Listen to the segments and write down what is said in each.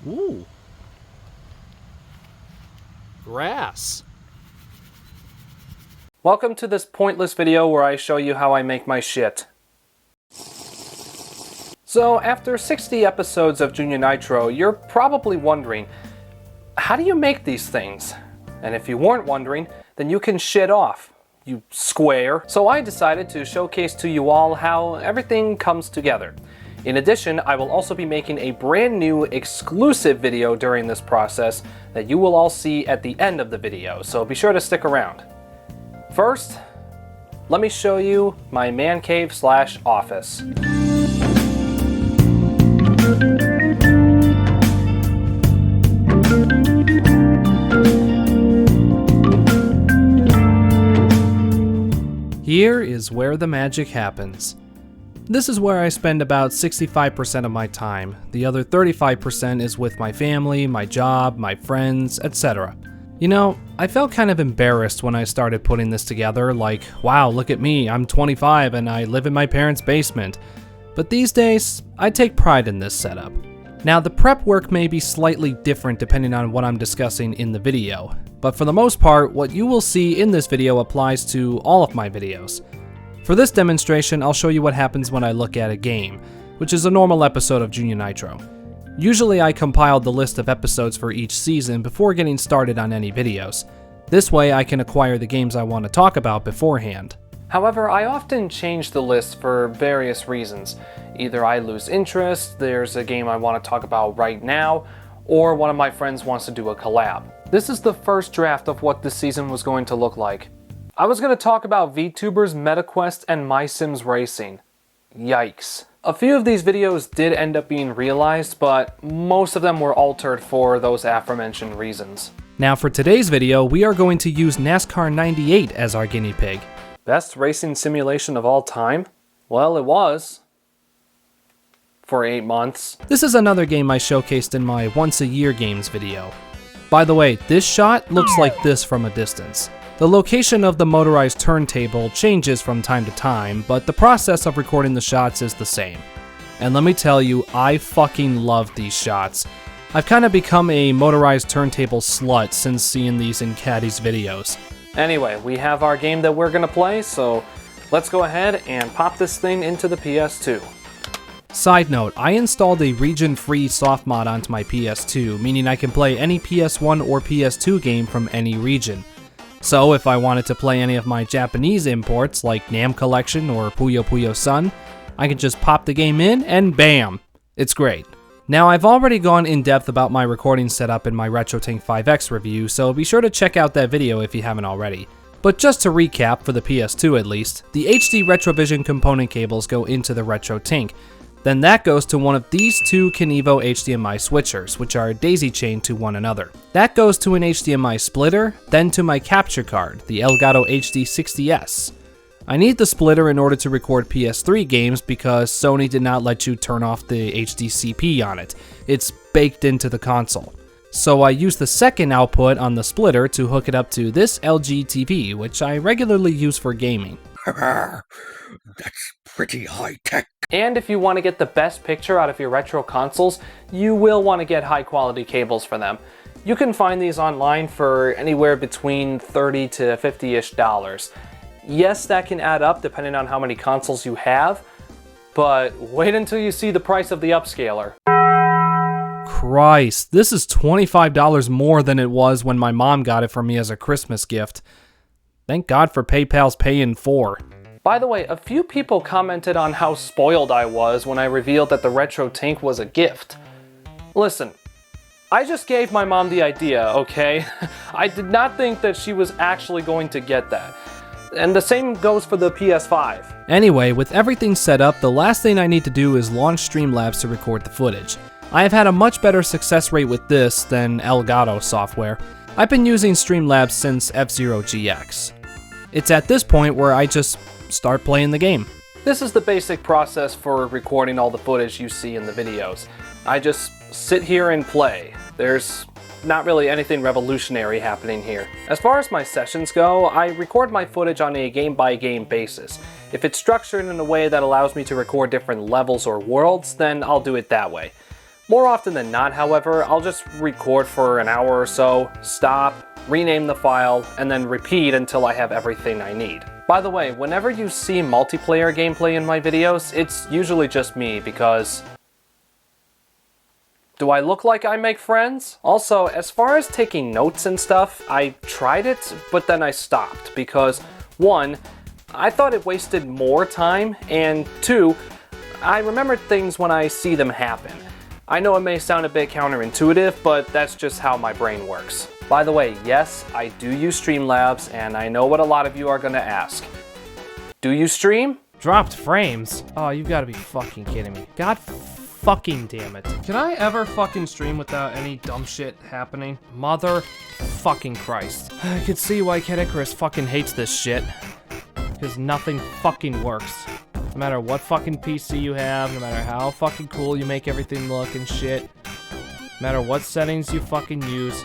Ooh. Grass. Welcome to this pointless video where I show you how I make my shit. So, after 60 episodes of JuniorNitro, you're probably wondering, how do you make these things? And if you weren't wondering, then you can shit off, you square. So I decided to showcase to you all how everything comes together. In addition, I will also be making a brand new exclusive video during this process that you will all see at the end of the video, so be sure to stick around. First, let me show you my man cave / office. Here is where the magic happens. This is where I spend about 65% of my time. The other 35% is with my family, my job, my friends, etc. You know, I felt kind of embarrassed when I started putting this together, like, wow, look at me, I'm 25 and I live in my parents' basement. But these days, I take pride in this setup. Now, the prep work may be slightly different depending on what I'm discussing in the video, but for the most part, what you will see in this video applies to all of my videos. For this demonstration, I'll show you what happens when I look at a game, which is a normal episode of JuniorNitro. Usually I compile the list of episodes for each season before getting started on any videos. This way I can acquire the games I want to talk about beforehand. However, I often change the list for various reasons. Either I lose interest, there's a game I want to talk about right now, or one of my friends wants to do a collab. This is the first draft of what this season was going to look like. I was going to talk about VTubers, MetaQuest, and My Sims Racing. Yikes. A few of these videos did end up being realized, but most of them were altered for those aforementioned reasons. Now for today's video, we are going to use NASCAR 98 as our guinea pig. Best racing simulation of all time? Well, it was. For 8 months. This is another game I showcased in my Once a Year Games video. By the way, this shot looks like this from a distance. The location of the motorized turntable changes from time to time, but the process of recording the shots is the same. And let me tell you, I fucking love these shots. I've kind of become a motorized turntable slut since seeing these in Caddy's videos. Anyway, we have our game that we're gonna play, so let's go ahead and pop this thing into the PS2. Side note, I installed a region-free soft mod onto my PS2, meaning I can play any PS1 or PS2 game from any region. So if I wanted to play any of my Japanese imports like Nam Collection or Puyo Puyo Sun, I can just pop the game in and bam! It's great. Now I've already gone in depth about my recording setup in my RetroTink 5X review, so be sure to check out that video if you haven't already. But just to recap, for the PS2 at least, the HD Retrovision component cables go into the RetroTink. Then that goes to one of these two Kenevo HDMI switchers, which are daisy-chained to one another. That goes to an HDMI splitter, then to my capture card, the Elgato HD60S. I need the splitter in order to record PS3 games because Sony did not let you turn off the HDCP on it. It's baked into the console. So I use the second output on the splitter to hook it up to this LG TV, which I regularly use for gaming. That's pretty high-tech. And if you want to get the best picture out of your retro consoles, you will want to get high-quality cables for them. You can find these online for anywhere between $30 to $50-ish. Yes, that can add up depending on how many consoles you have, but wait until you see the price of the upscaler. Christ, this is $25 more than it was when my mom got it for me as a Christmas gift. Thank God for PayPal's Pay in 4. By the way, a few people commented on how spoiled I was when I revealed that the RetroTink was a gift. Listen, I just gave my mom the idea, okay? I did not think that she was actually going to get that. And the same goes for the PS5. Anyway, with everything set up, the last thing I need to do is launch Streamlabs to record the footage. I have had a much better success rate with this than Elgato software. I've been using Streamlabs since F-Zero GX. It's at this point where I just start playing the game. This is the basic process for recording all the footage you see in the videos. I just sit here and play. There's not really anything revolutionary happening here. As far as my sessions go, I record my footage on a game-by-game basis. If it's structured in a way that allows me to record different levels or worlds, then I'll do it that way. More often than not, however, I'll just record for an hour or so, stop, rename the file, and then repeat until I have everything I need. By the way, whenever you see multiplayer gameplay in my videos, it's usually just me because... Do I look like I make friends? Also, as far as taking notes and stuff, I tried it, but then I stopped because 1, I thought it wasted more time, and 2, I remember things when I see them happen. I know it may sound a bit counterintuitive, but that's just how my brain works. By the way, yes, I do use Streamlabs, and I know what a lot of you are gonna ask. Do you stream? Dropped frames? Oh, you gotta be fucking kidding me. God fucking damn it. Can I ever fucking stream without any dumb shit happening? Mother fucking Christ. I can see why Kid Icarus fucking hates this shit. Because nothing fucking works. No matter what fucking PC you have, no matter how fucking cool you make everything look and shit, no matter what settings you fucking use,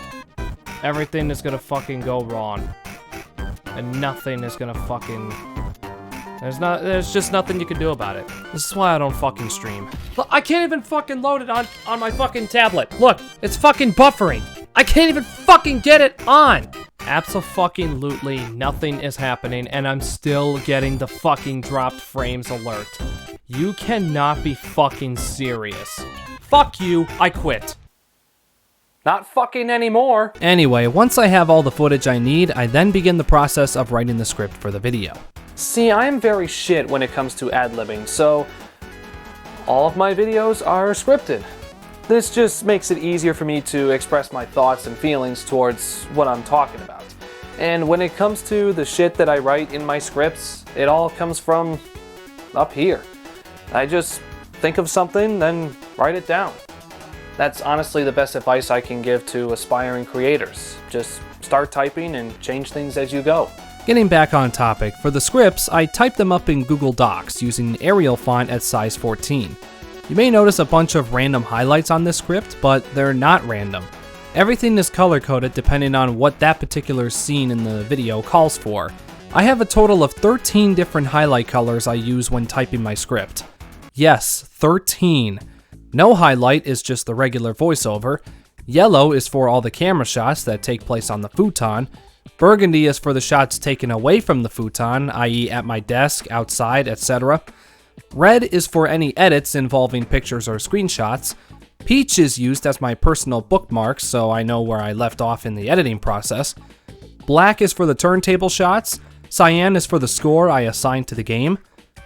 everything is gonna fucking go wrong. And nothing is gonna fucking... There's just nothing you can do about it. This is why I don't fucking stream. Look, I can't even fucking load it on my fucking tablet. Look, it's fucking buffering. I can't even fucking get it on. Abso-fucking-lutely nothing is happening, and I'm still getting the fucking dropped frames alert. You cannot be fucking serious. Fuck you, I quit. Not fucking anymore. Anyway, once I have all the footage I need, I then begin the process of writing the script for the video. See, I am very shit when it comes to ad-libbing, so all of my videos are scripted. This just makes it easier for me to express my thoughts and feelings towards what I'm talking about. And when it comes to the shit that I write in my scripts, it all comes from up here. I just think of something, then write it down. That's honestly the best advice I can give to aspiring creators. Just start typing and change things as you go. Getting back on topic, for the scripts, I type them up in Google Docs using Arial font at size 14. You may notice a bunch of random highlights on this script, but they're not random. Everything is color-coded depending on what that particular scene in the video calls for. I have a total of 13 different highlight colors I use when typing my script. Yes, 13. No highlight is just the regular voiceover. Yellow is for all the camera shots that take place on the futon. Burgundy is for the shots taken away from the futon, i.e. at my desk, outside, etc. Red is for any edits involving pictures or screenshots. Peach is used as my personal bookmarks, so I know where I left off in the editing process. Black is for the turntable shots. Cyan is for the score I assign to the game.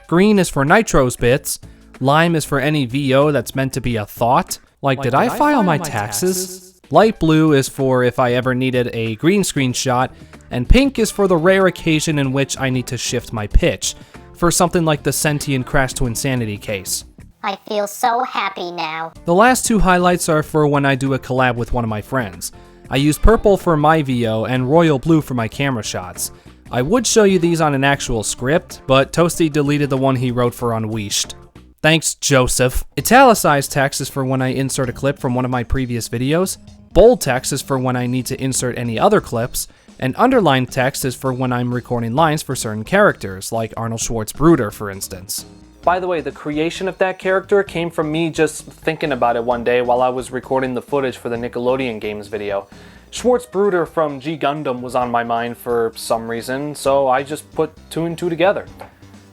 Green is for Nitro's bits. Lime is for any VO that's meant to be a thought. Like did I file my taxes? Light blue is for if I ever needed a green screen shot. And pink is for the rare occasion in which I need to shift my pitch. For something like the Sentient Crash to Insanity case. I feel so happy now. The last two highlights are for when I do a collab with one of my friends. I use purple for my VO and royal blue for my camera shots. I would show you these on an actual script, but Toasty deleted the one he wrote for UnWiished. Thanks, Joseph. Italicized text is for when I insert a clip from one of my previous videos. Bold text is for when I need to insert any other clips. And underlined text is for when I'm recording lines for certain characters, like Arnold Schwarzenegger, for instance. By the way, the creation of that character came from me just thinking about it one day while I was recording the footage for the Nickelodeon Games video. Schwarzenegger from G Gundam was on my mind for some reason, so I just put 2 and 2 together.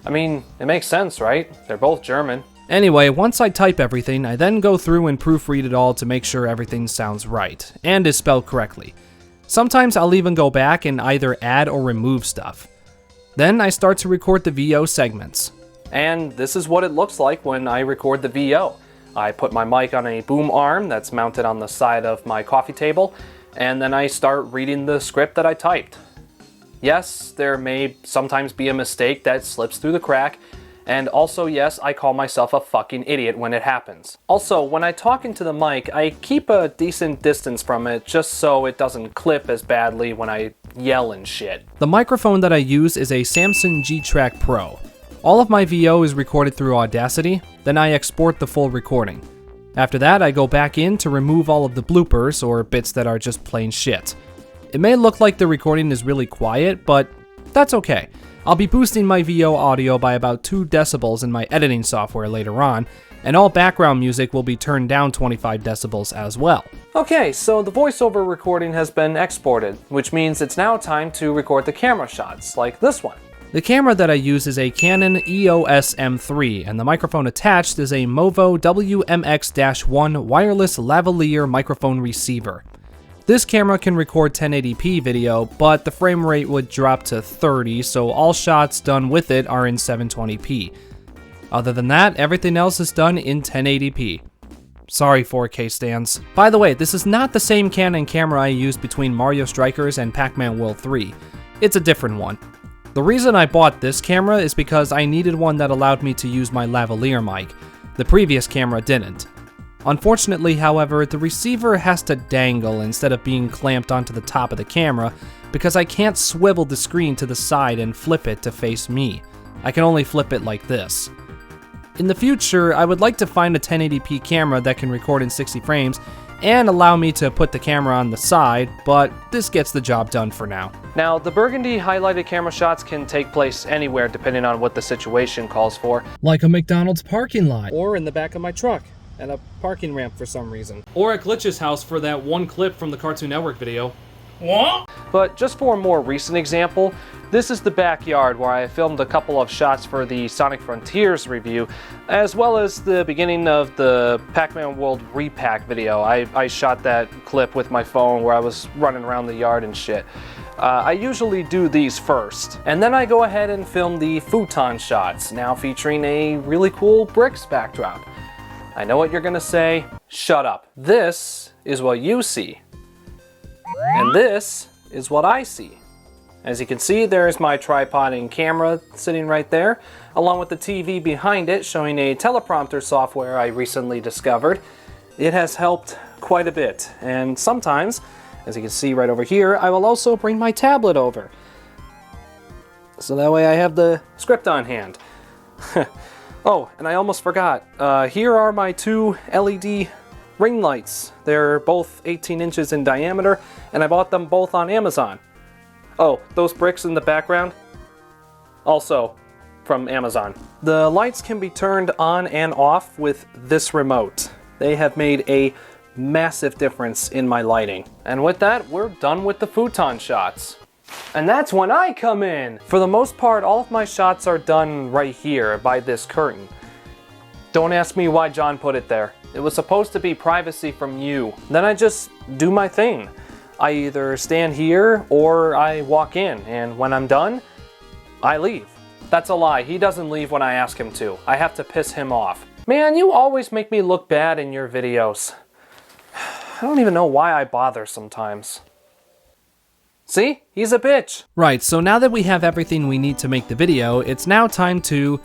I mean, it makes sense, right? They're both German. Anyway, once I type everything, I then go through and proofread it all to make sure everything sounds right, and is spelled correctly. Sometimes I'll even go back and either add or remove stuff. Then I start to record the VO segments. And this is what it looks like when I record the VO. I put my mic on a boom arm that's mounted on the side of my coffee table, and then I start reading the script that I typed. Yes, there may sometimes be a mistake that slips through the crack, and also yes, I call myself a fucking idiot when it happens. Also, when I talk into the mic, I keep a decent distance from it just so it doesn't clip as badly when I yell and shit. The microphone that I use is a Samsung G-Track Pro. All of my VO is recorded through Audacity, then I export the full recording. After that, I go back in to remove all of the bloopers or bits that are just plain shit. It may look like the recording is really quiet, but that's okay. I'll be boosting my VO audio by about 2 decibels in my editing software later on, and all background music will be turned down 25 decibels as well. Okay, so the voiceover recording has been exported, which means it's now time to record the camera shots, like this one. The camera that I use is a Canon EOS M3, and the microphone attached is a Movo WMX-1 wireless lavalier microphone receiver. This camera can record 1080p video, but the frame rate would drop to 30, so all shots done with it are in 720p. Other than that, everything else is done in 1080p. Sorry 4K stands. By the way, this is not the same Canon camera I used between Mario Strikers and Pac-Man World 3. It's a different one. The reason I bought this camera is because I needed one that allowed me to use my lavalier mic. The previous camera didn't. Unfortunately, however, the receiver has to dangle instead of being clamped onto the top of the camera because I can't swivel the screen to the side and flip it to face me. I can only flip it like this. In the future, I would like to find a 1080p camera that can record in 60 frames and allow me to put the camera on the side, but this gets the job done for now. Now, the burgundy highlighted camera shots can take place anywhere depending on what the situation calls for. Like a McDonald's parking lot. Or in the back of my truck, and a parking ramp for some reason. Or at Glitch's house for that one clip from the Cartoon Network video. What? But just for a more recent example, this is the backyard where I filmed a couple of shots for the Sonic Frontiers review, as well as the beginning of the Pac-Man World Repack video. I shot that clip with my phone where I was running around the yard and shit. I usually do these first, and then I go ahead and film the futon shots, now featuring a really cool bricks backdrop. I know what you're gonna say, shut up. This is what you see. And this is what I see. As you can see, there's my tripod and camera sitting right there, along with the TV behind it showing a teleprompter software I recently discovered. It has helped quite a bit, and sometimes, as you can see right over here, I will also bring my tablet over. So that way I have the script on hand. Oh, and I almost forgot. Here are my two LED ring lights. They're both 18 inches in diameter, and I bought them both on Amazon. Oh, those bricks in the background? Also from Amazon. The lights can be turned on and off with this remote. They have made a massive difference in my lighting. And with that, we're done with the futon shots. And that's when I come in! For the most part, all of my shots are done right here by this curtain. Don't ask me why John put it there. It was supposed to be privacy from you. Then I just do my thing. I either stand here or I walk in, and when I'm done, I leave. That's a lie. He doesn't leave when I ask him to. I have to piss him off. Man, you always make me look bad in your videos. I don't even know why I bother sometimes. See? He's a bitch. Right, so now that we have everything we need to make the video, it's now time to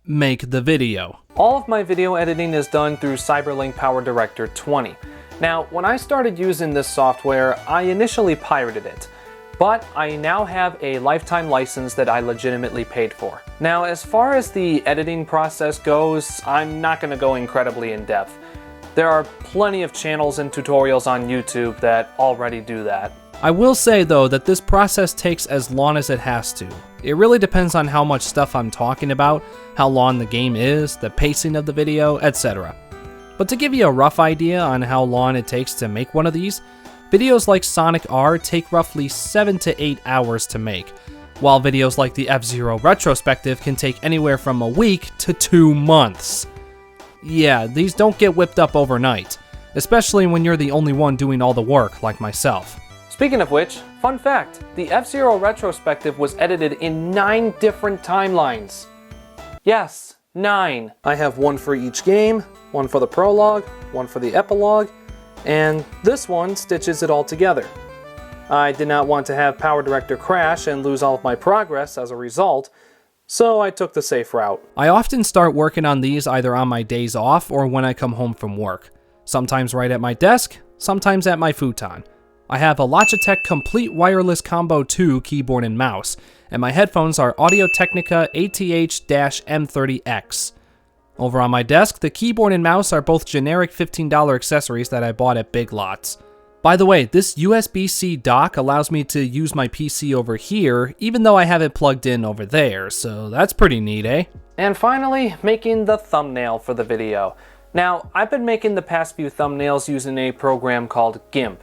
make the video. All of my video editing is done through Cyberlink PowerDirector 20. Now, when I started using this software, I initially pirated it, but I now have a lifetime license that I legitimately paid for. Now, as far as the editing process goes, I'm not going to go incredibly in depth. There are plenty of channels and tutorials on YouTube that already do that. I will say though that this process takes as long as it has to. It really depends on how much stuff I'm talking about, how long the game is, the pacing of the video, etc. But to give you a rough idea on how long it takes to make one of these, videos like Sonic R take roughly 7 to 8 hours to make, while videos like the F-Zero retrospective can take anywhere from a week to 2 months. Yeah, these don't get whipped up overnight, especially when you're the only one doing all the work like myself. Speaking of which, fun fact, the F-Zero retrospective was edited in 9 different timelines. Yes, 9. I have one for each game, one for the prologue, one for the epilogue, and this one stitches it all together. I did not want to have PowerDirector crash and lose all of my progress as a result, so I took the safe route. I often start working on these either on my days off or when I come home from work. Sometimes right at my desk, sometimes at my futon. I have a Logitech Complete Wireless Combo 2 keyboard and mouse, and my headphones are Audio-Technica ATH-M30X. Over on my desk, the keyboard and mouse are both generic $15 accessories that I bought at Big Lots. By the way, this USB-C dock allows me to use my PC over here, even though I have it plugged in over there, so that's pretty neat, eh? And finally, making the thumbnail for the video. Now, I've been making the past few thumbnails using a program called GIMP.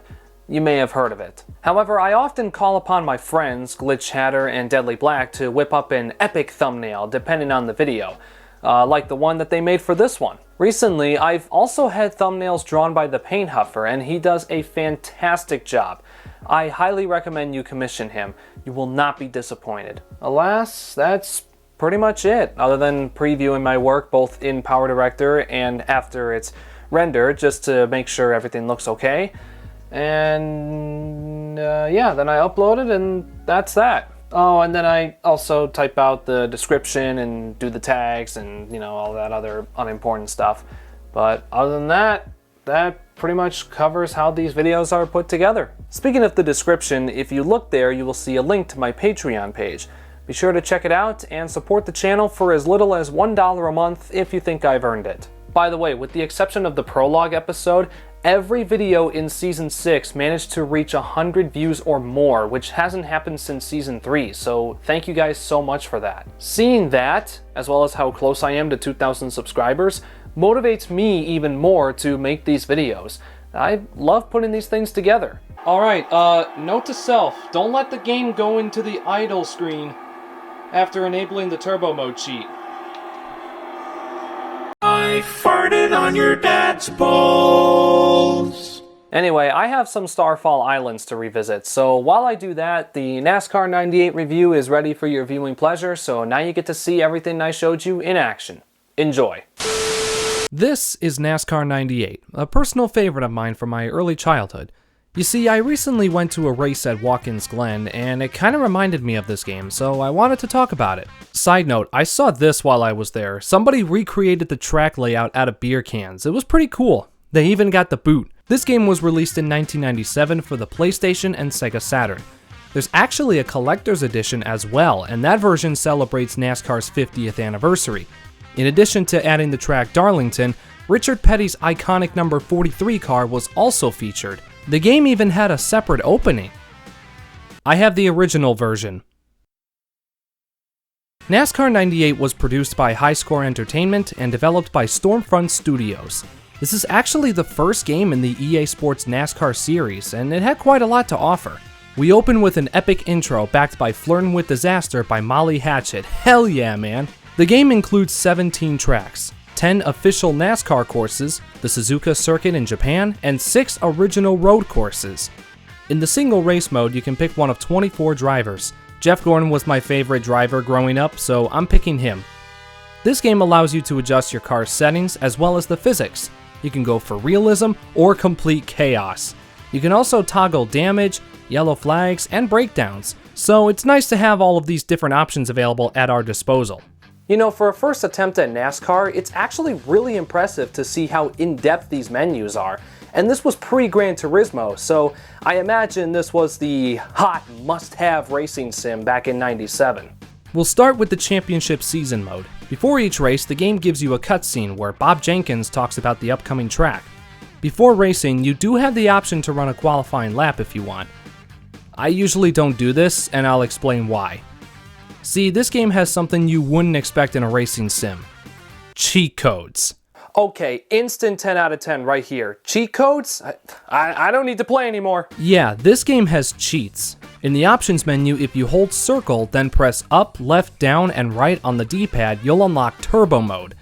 You may have heard of it. However, I often call upon my friends, Glitch Hatter and Deadly Black, to whip up an epic thumbnail depending on the video, like the one that they made for this one. Recently, I've also had thumbnails drawn by the Paint Huffer, and he does a fantastic job. I highly recommend you commission him. You will not be disappointed. Alas, that's pretty much it, other than previewing my work both in PowerDirector and after it's rendered, just to make sure everything looks okay. And yeah, then I upload it, and that's that. Oh, and then I also type out the description and do the tags and, you know, all that other unimportant stuff. But other than that, that pretty much covers how these videos are put together. Speaking of the description, if you look there, you will see a link to my Patreon page. Be sure to check it out and support the channel for as little as $1 a month if you think I've earned it. By the way, with the exception of the prologue episode, every video in Season 6 managed to reach 100 views or more, which hasn't happened since Season 3, so thank you guys so much for that. Seeing that, as well as how close I am to 2,000 subscribers, motivates me even more to make these videos. I love putting these things together. Alright, note to self, don't let the game go into the idle screen after enabling the turbo mode cheat. I farted on your dad's balls. Anyway, I have some Starfall Islands to revisit, so while I do that, the NASCAR 98 review is ready for your viewing pleasure, so now you get to see everything I showed you in action. Enjoy. This is NASCAR 98, a personal favorite of mine from my early childhood. You see, I recently went to a race at Watkins Glen, and it kinda reminded me of this game, so I wanted to talk about it. Side note, I saw this while I was there. Somebody recreated the track layout out of beer cans. It was pretty cool. They even got the boot. This game was released in 1997 for the PlayStation and Sega Saturn. There's actually a collector's edition as well, and that version celebrates NASCAR's 50th anniversary. In addition to adding the track Darlington, Richard Petty's iconic number 43 car was also featured. The game even had a separate opening. I have the original version. NASCAR 98 was produced by High Score Entertainment and developed by Stormfront Studios. This is actually the first game in the EA Sports NASCAR series, and it had quite a lot to offer. We open with an epic intro backed by Flirtin' with Disaster by Molly Hatchet. Hell yeah, man! The game includes 17 tracks, 10 official NASCAR courses, the Suzuka circuit in Japan, and 6 original road courses. In the single race mode, you can pick one of 24 drivers. Jeff Gordon was my favorite driver growing up, so I'm picking him. This game allows you to adjust your car's settings as well as the physics. You can go for realism or complete chaos. You can also toggle damage, yellow flags, and breakdowns, so it's nice to have all of these different options available at our disposal. You know, for a first attempt at NASCAR, it's actually really impressive to see how in-depth these menus are. And this was pre-Gran Turismo, so I imagine this was the hot must-have racing sim back in '97. We'll start with the championship season mode. Before each race, the game gives you a cutscene where Bob Jenkins talks about the upcoming track. Before racing, you do have the option to run a qualifying lap if you want. I usually don't do this, and I'll explain why. See, this game has something you wouldn't expect in a racing sim. Cheat codes. Okay, instant 10 out of 10 right here. Cheat codes? I don't need to play anymore. Yeah, this game has cheats. In the options menu, if you hold circle, then press up, left, down, and right on the D-pad, you'll unlock turbo mode.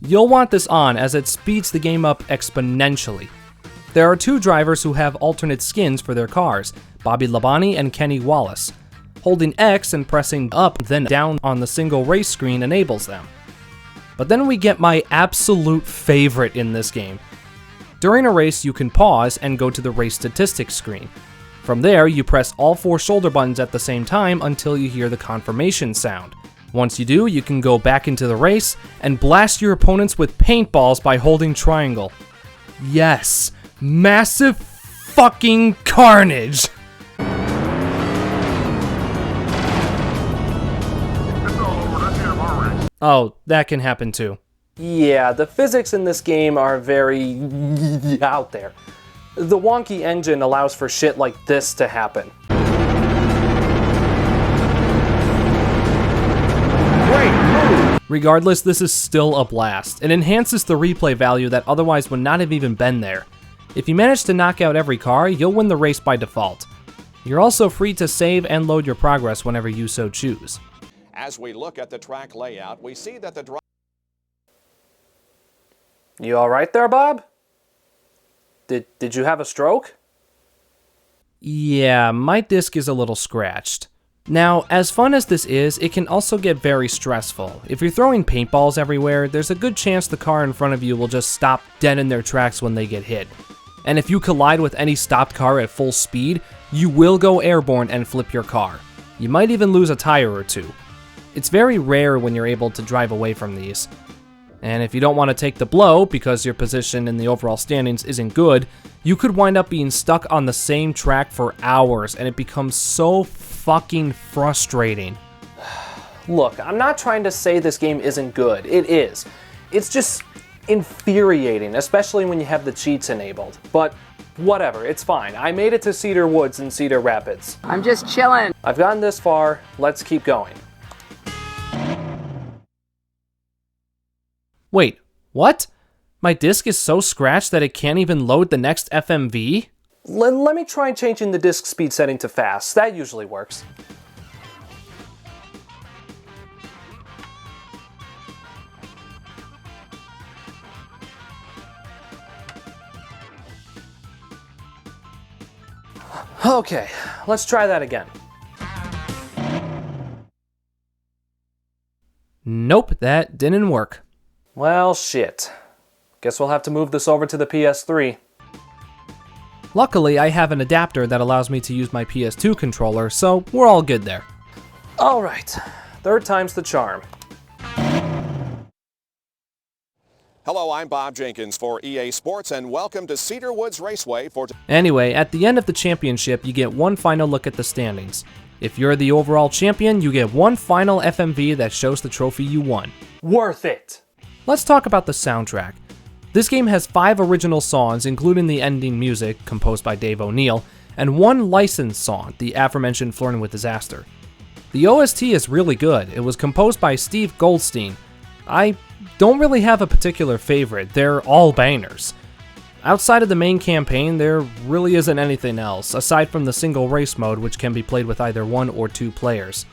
You'll want this on as it speeds the game up exponentially. There are 2 drivers who have alternate skins for their cars, Bobby Labonte and Kenny Wallace. Holding X and pressing up then down on the single race screen enables them. But then we get my absolute favorite in this game. During a race, you can pause and go to the race statistics screen. From there, you press all 4 shoulder buttons at the same time until you hear the confirmation sound. Once you do, you can go back into the race and blast your opponents with paintballs by holding triangle. Yes, massive fucking carnage! Oh, that can happen too. Yeah, the physics in this game are very out there. The wonky engine allows for shit like this to happen. Regardless, this is still a blast. It enhances the replay value that otherwise would not have even been there. If you manage to knock out every car, you'll win the race by default. You're also free to save and load your progress whenever you so choose. As we look at the track layout, we see that the You alright there, Bob? Did you have a stroke? Yeah, my disc is a little scratched. Now, as fun as this is, it can also get very stressful. If you're throwing paintballs everywhere, there's a good chance the car in front of you will just stop dead in their tracks when they get hit. And if you collide with any stopped car at full speed, you will go airborne and flip your car. You might even lose a tire or two. It's very rare when you're able to drive away from these. And if you don't want to take the blow because your position in the overall standings isn't good, you could wind up being stuck on the same track for hours, and it becomes so fucking frustrating. Look, I'm not trying to say this game isn't good. It is. It's just infuriating, especially when you have the cheats enabled. But whatever, it's fine. I made it to Cedar Woods and Cedar Rapids. I'm just chilling. I've gotten this far. Let's keep going. Wait, what? My disc is so scratched that it can't even load the next FMV? Let me try changing the disc speed setting to fast. That usually works. Okay, let's try that again. Nope, that didn't work. Well, shit. Guess we'll have to move this over to the PS3. Luckily, I have an adapter that allows me to use my PS2 controller, so we're all good there. Alright, third time's the charm. Hello, I'm Bob Jenkins for EA Sports, and welcome to Cedar Woods Raceway for... Anyway, at the end of the championship, you get one final look at the standings. If you're the overall champion, you get one final FMV that shows the trophy you won. Worth it! Let's talk about the soundtrack. This game has 5 original songs, including the ending music, composed by Dave O'Neill, and 1 licensed song, the aforementioned Flirting with Disaster. The OST is really good. It was composed by Steve Goldstein. I don't really have a particular favorite, they're all bangers. Outside of the main campaign, there really isn't anything else, aside from the single race mode, which can be played with either 1 or 2 players.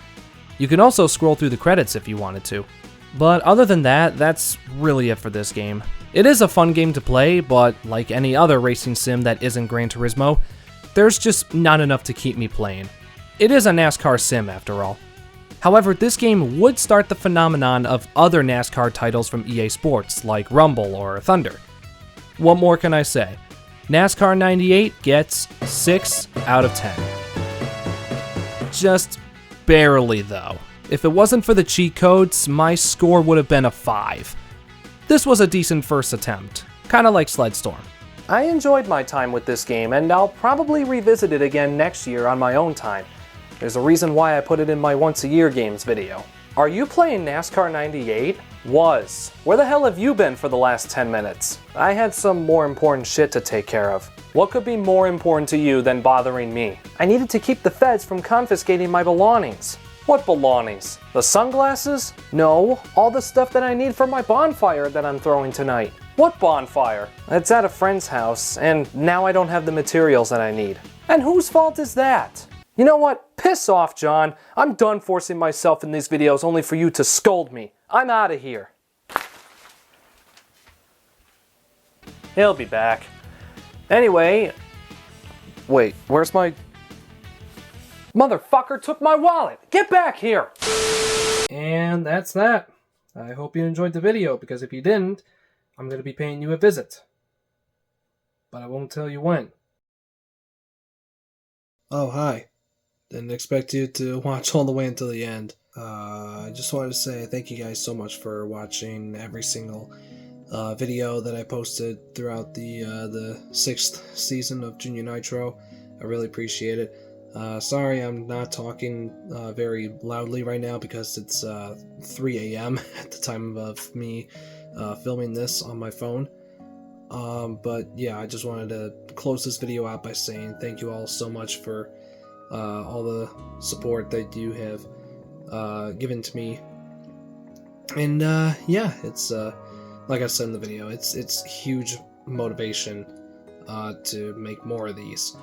You can also scroll through the credits if you wanted to. But other than that, that's really it for this game. It is a fun game to play, but like any other racing sim that isn't Gran Turismo, there's just not enough to keep me playing. It is a NASCAR sim after all. However, this game would start the phenomenon of other NASCAR titles from EA Sports, like Rumble or Thunder. What more can I say? NASCAR 98 gets 6 out of 10. Just barely though. If it wasn't for the cheat codes, my score would have been a 5. This was a decent first attempt, kinda like Sledstorm. I enjoyed my time with this game, and I'll probably revisit it again next year on my own time. There's a reason why I put it in my once a year games video. Are you playing NASCAR 98? Was. Where the hell have you been for the last 10 minutes? I had some more important shit to take care of. What could be more important to you than bothering me? I needed to keep the feds from confiscating my belongings. What belongings? The sunglasses? No, all the stuff that I need for my bonfire that I'm throwing tonight. What bonfire? It's at a friend's house, and now I don't have the materials that I need. And whose fault is that? You know what? Piss off, John. I'm done forcing myself in these videos only for you to scold me. I'm out of here. He'll be back. Anyway, wait, where's my... Motherfucker took my wallet! Get back here! And that's that. I hope you enjoyed the video, because if you didn't, I'm going to be paying you a visit. But I won't tell you when. Oh, hi. Didn't expect you to watch all the way until the end. I just wanted to say thank you guys so much for watching every single video that I posted throughout the 6th season of JuniorNitro. I really appreciate it. Sorry I'm not talking very loudly right now because it's 3 a.m. at the time of me filming this on my phone. But yeah, I just wanted to close this video out by saying thank you all so much for all the support that you have given to me. And yeah, it's like I said in the video, it's huge motivation to make more of these,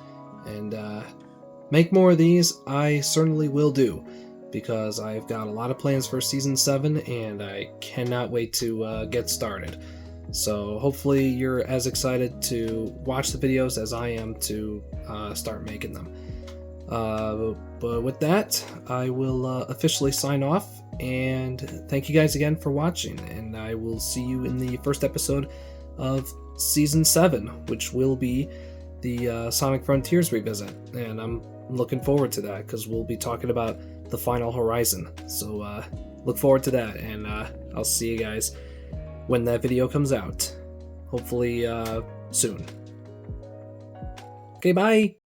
and make more of these I certainly will do, because I've got a lot of plans for season 7 and I cannot wait to get started. So hopefully you're as excited to watch the videos as I am to start making them. But with that, I will officially sign off, and thank you guys again for watching, and I will see you in the first episode of Season 7, which will be the Sonic Frontiers revisit, and I'm looking forward to that, because we'll be talking about the final horizon. So look forward to that, and I'll see you guys when that video comes out. Hopefully soon. Okay, bye!